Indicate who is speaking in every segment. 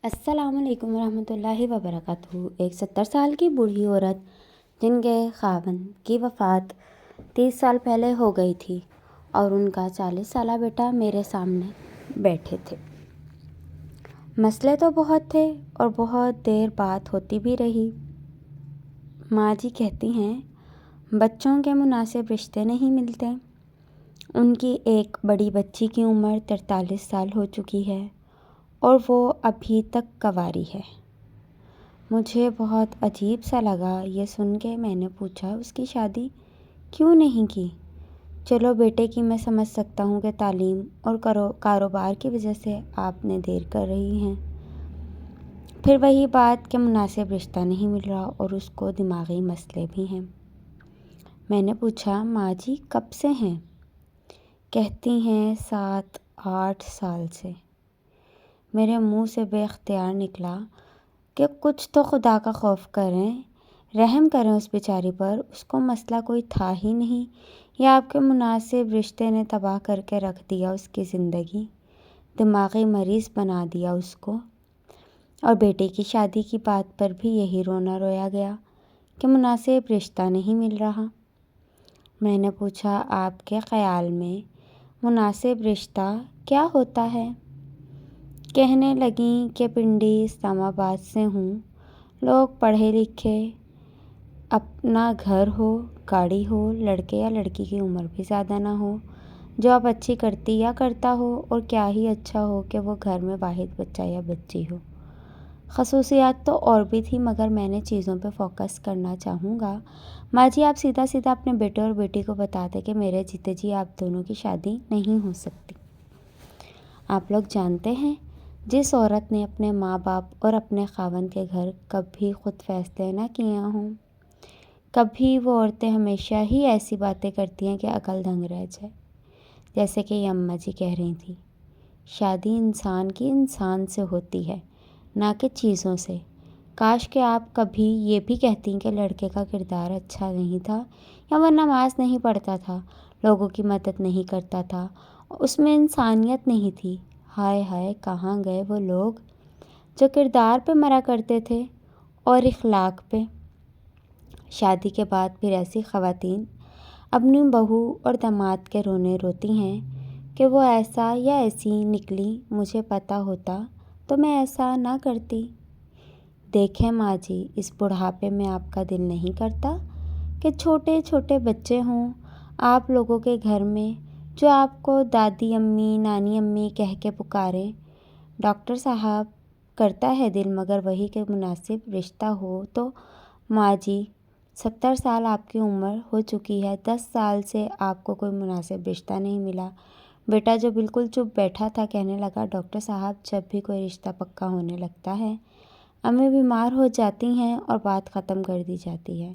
Speaker 1: السلام علیکم ورحمۃ اللہ وبرکاتہ۔ ایک 70 سال کی بوڑھی عورت جن کے خاوند کی وفات 30 سال پہلے ہو گئی تھی اور ان کا 40 سالہ بیٹا میرے سامنے بیٹھے تھے۔ مسئلے تو بہت تھے اور بہت دیر بات ہوتی بھی رہی۔ ماں جی کہتی ہیں بچوں کے مناسب رشتے نہیں ملتے۔ ان کی ایک بڑی بچی کی عمر 43 سال ہو چکی ہے اور وہ ابھی تک کنواری ہے۔ مجھے بہت عجیب سا لگا یہ سن کے۔ میں نے پوچھا اس کی شادی کیوں نہیں کی؟ چلو بیٹے کی میں سمجھ سکتا ہوں کہ تعلیم اور کاروبار کی وجہ سے آپ نے دیر کر رہی ہیں۔ پھر وہی بات کہ مناسب رشتہ نہیں مل رہا اور اس کو دماغی مسئلے بھی ہیں۔ میں نے پوچھا ماں جی کب سے ہیں؟ کہتی ہیں 7-8 سال سے۔ میرے منہ سے بے اختیار نکلا کہ کچھ تو خدا کا خوف کریں، رحم کریں اس بیچاری پر، اس کو مسئلہ کوئی تھا ہی نہیں یا آپ کے مناسب رشتے نے تباہ کر کے رکھ دیا اس کی زندگی، دماغی مریض بنا دیا اس کو۔ اور بیٹے کی شادی کی بات پر بھی یہی رونا رویا گیا کہ مناسب رشتہ نہیں مل رہا۔ میں نے پوچھا آپ کے خیال میں مناسب رشتہ کیا ہوتا ہے؟ کہنے لگیں کہ پنڈی اسلام آباد سے ہوں، لوگ پڑھے لکھے، اپنا گھر ہو، گاڑی ہو، لڑکے یا لڑکی کی عمر بھی زیادہ نہ ہو، جاب اچھی کرتی یا کرتا ہو، اور کیا ہی اچھا ہو کہ وہ گھر میں واحد بچہ یا بچی ہو۔ خصوصیات تو اور بھی تھی مگر میں نے چیزوں پہ فوکس کرنا چاہوں گا۔ ماں جی آپ سیدھا سیدھا اپنے بیٹے اور بیٹی کو بتا دیں کہ میرے جیتے جی آپ دونوں کی شادی نہیں ہو سکتی۔ آپ لوگ جانتے ہیں جس عورت نے اپنے ماں باپ اور اپنے خاوند کے گھر کبھی خود فیصلے نہ کیے ہوں، کبھی وہ عورتیں ہمیشہ ہی ایسی باتیں کرتی ہیں کہ عقل دنگ رہ جائے۔ جیسے کہ یہ اماں جی کہہ رہی تھیں شادی انسان کی انسان سے ہوتی ہے نہ کہ چیزوں سے۔ کاش کہ آپ کبھی یہ بھی کہتی کہ لڑکے کا کردار اچھا نہیں تھا یا وہ نماز نہیں پڑھتا تھا، لوگوں کی مدد نہیں کرتا تھا، اس میں انسانیت نہیں تھی۔ ہائے ہائے کہاں گئے وہ لوگ جو کردار پہ مرا کرتے تھے اور اخلاق پہ۔ شادی کے بعد پھر ایسی خواتین اپنی بہو اور داماد کے رونے روتی ہیں کہ وہ ایسا یا ایسی نکلی، مجھے پتہ ہوتا تو میں ایسا نہ کرتی۔ دیکھیں ماں جی اس بڑھاپے میں آپ کا دل نہیں کرتا کہ چھوٹے چھوٹے بچے ہوں آپ لوگوں کے گھر میں جو آپ کو دادی امی نانی امی کہہ کے پکاریں؟ ڈاکٹر صاحب کرتا ہے دل مگر وہی کہ مناسب رشتہ ہو تو۔ ماں جی 70 سال آپ کی عمر ہو چکی ہے، 10 سال سے آپ کو کوئی مناسب رشتہ نہیں ملا۔ بیٹا جو بالکل چپ بیٹھا تھا کہنے لگا ڈاکٹر صاحب جب بھی کوئی رشتہ پکا ہونے لگتا ہے امی بیمار ہو جاتی ہیں اور بات ختم کر دی جاتی ہے۔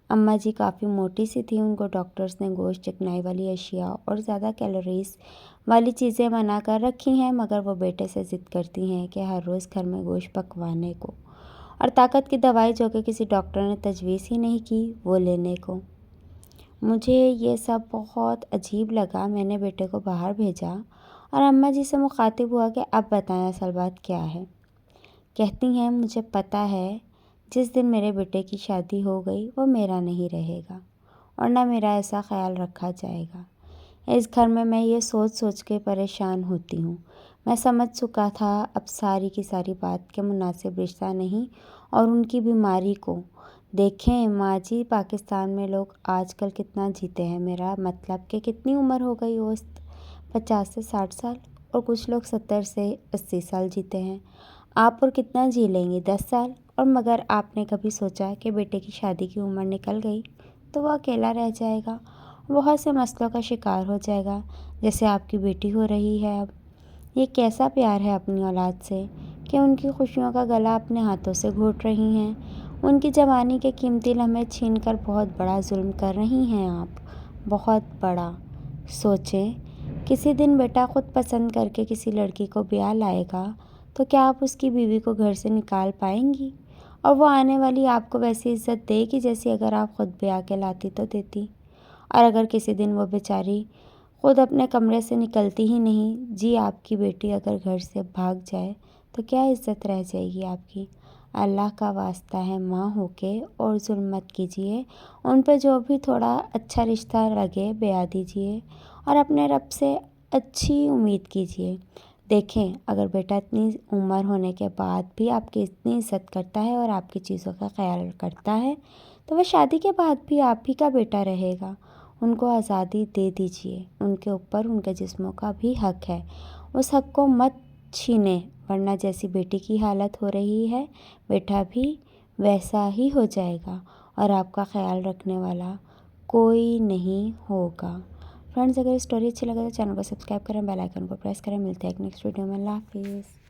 Speaker 1: اماں جی کافی موٹی سی تھی، ان کو ڈاکٹرز نے گوشت چکنائی والی اشیاء اور زیادہ کیلوریز والی چیزیں منع کر رکھی ہیں مگر وہ بیٹے سے ضد کرتی ہیں کہ ہر روز گھر میں گوشت پکوانے کو اور طاقت کی دوائی جو کہ کسی ڈاکٹر نے تجویز ہی نہیں کی وہ لینے کو۔ مجھے یہ سب بہت عجیب لگا۔ میں نے بیٹے کو باہر بھیجا اور اماں جی سے مخاطب ہوا کہ اب بتائیں اصل بات کیا ہے؟ کہتی ہیں مجھے پتہ ہے جس دن میرے بیٹے کی شادی ہو گئی وہ میرا نہیں رہے گا اور نہ میرا ایسا خیال رکھا جائے گا۔ اس گھر میں یہ سوچ سوچ کے پریشان ہوتی ہوں۔ میں سمجھ چکا تھا اب ساری کی ساری بات کہ مناسب رشتہ نہیں اور ان کی بیماری کو۔ دیکھیں ماں جی پاکستان میں لوگ آج کل کتنا جیتے ہیں، میرا مطلب کہ کتنی عمر ہو گئی اوسط 50 سے 60 سال اور کچھ لوگ 70 سے 80 سال جیتے ہیں۔ آپ اور کتنا جی لیں گی 10 سال؟ اور مگر آپ نے کبھی سوچا کہ بیٹے کی شادی کی عمر نکل گئی تو وہ اکیلا رہ جائے گا، بہت سے مسئلوں کا شکار ہو جائے گا جیسے آپ کی بیٹی ہو رہی ہے اب۔ یہ کیسا پیار ہے اپنی اولاد سے کہ ان کی خوشیوں کا گلا اپنے ہاتھوں سے گھونٹ رہی ہیں، ان کی جوانی کے قیمتی لمحے چھین کر بہت بڑا ظلم کر رہی ہیں آپ، بہت بڑا۔ سوچیں کسی دن بیٹا خود پسند کر کے کسی لڑکی کو بیاہ لائے گا تو کیا آپ اس کی بیوی کو گھر سے نکال پائیں گی؟ اور وہ آنے والی آپ کو ویسی عزت دے گی جیسی اگر آپ خود بیاہ کے لاتی تو دیتی؟ اور اگر کسی دن وہ بیچاری خود اپنے کمرے سے نکلتی ہی نہیں، جی آپ کی بیٹی اگر گھر سے بھاگ جائے تو کیا عزت رہ جائے گی آپ کی؟ اللہ کا واسطہ ہے ماں ہو کے اور ظلم مت کیجیے، ان پہ جو بھی تھوڑا اچھا رشتہ لگے بیاہ دیجیے اور اپنے رب سے اچھی امید کیجیے۔ دیکھیں اگر بیٹا اتنی عمر ہونے کے بعد بھی آپ کی اتنی عزت کرتا ہے اور آپ کی چیزوں کا خیال کرتا ہے تو وہ شادی کے بعد بھی آپ ہی کا بیٹا رہے گا۔ ان کو آزادی دے دیجیے، ان کے اوپر ان کے جسموں کا بھی حق ہے، اس حق کو مت چھینیں، ورنہ جیسی بیٹی کی حالت ہو رہی ہے بیٹا بھی ویسا ہی ہو جائے گا اور آپ کا خیال رکھنے والا کوئی نہیں ہوگا۔ فرینڈز اگر اسٹوری اچھی لگے تو چینل کو سبسکرائب کریں، بیل آئیکن کو پریس کریں۔ ملتے ہیں ایک نیکسٹ ویڈیو میں۔ اللہ حافظ۔